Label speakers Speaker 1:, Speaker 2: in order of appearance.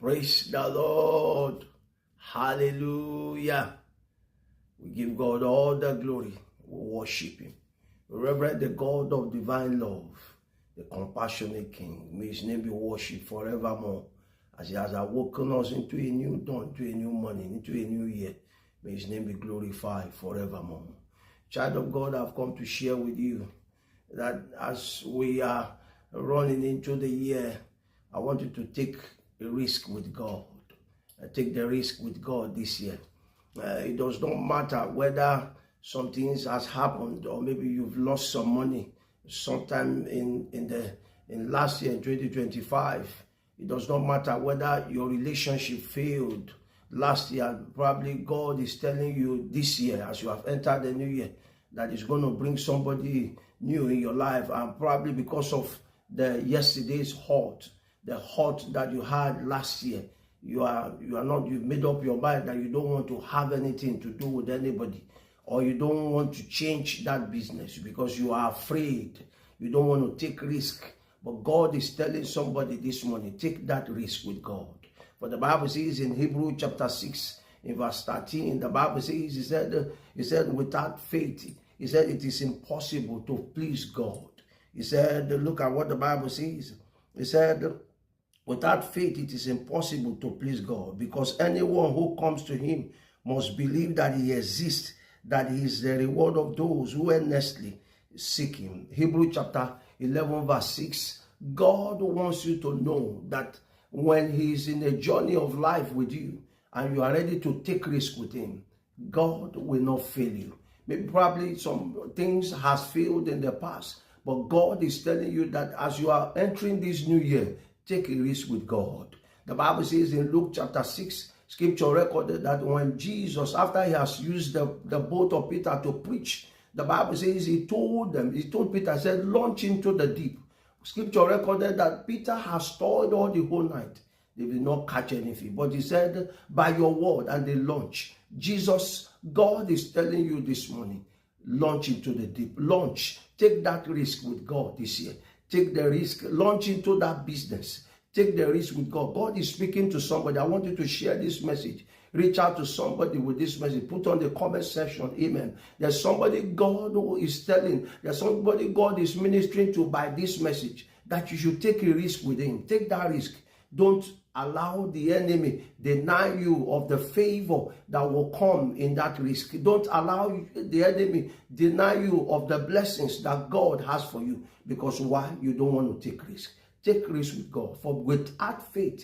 Speaker 1: Praise the Lord. Hallelujah. We give God all the glory. We worship Him. We reverence the God of divine love, the compassionate King. May His name be worshipped forevermore. As He has awoken us into a new dawn, into a new morning, into a new year. May His name be glorified forevermore. Child of God, I've come to share with you that as we are running into the year, I want you to take a risk with God. Take the risk with God this year. It does not matter whether some things has happened or maybe you've lost some money sometime in last year, 2025. It does not matter whether your relationship failed last year. Probably God is telling you this year, as you have entered the new year, that is going to bring somebody new in your life. And probably because of the yesterday's hurt, the hurt that you had last year, you've made up your mind that you don't want to have anything to do with anybody, or you don't want to change that business because you are afraid. You don't want to take risk. But God is telling somebody this morning, take that risk with God. For the Bible says in Hebrews chapter 6, in verse 13, the Bible says, he said, without faith, he said, it is impossible to please God. He said, look at what the Bible says. He said, without faith, it is impossible to please God, because anyone who comes to Him must believe that He exists, that He is the reward of those who earnestly seek Him. Hebrews chapter 11 verse 6, God wants you to know that when He is in a journey of life with you and you are ready to take risk with Him, God will not fail you. Maybe probably some things has failed in the past, but God is telling you that as you are entering this new year, take a risk with God. The Bible says in Luke chapter 6, scripture recorded that when Jesus, after He has used the boat of Peter to preach, the Bible says He told Peter, said, launch into the deep. Scripture recorded that Peter has toiled all the whole night. They will not catch anything. But He said, by your word, and they launch. God is telling you this morning, launch into the deep. Launch. Take that risk with God this year. Take the risk. Launch into that business. Take the risk with God. God is speaking to somebody. I want you to share this message. Reach out to somebody with this message. Put on the comment section. Amen. There's somebody God who is telling. There's somebody God is ministering to by this message, that you should take a risk with Him. Take that risk. Don't allow the enemy deny you of the favor that will come in that risk. Don't allow the enemy deny you of the blessings that God has for you. Because why? You don't want to take risk. Take risk with God. For without faith,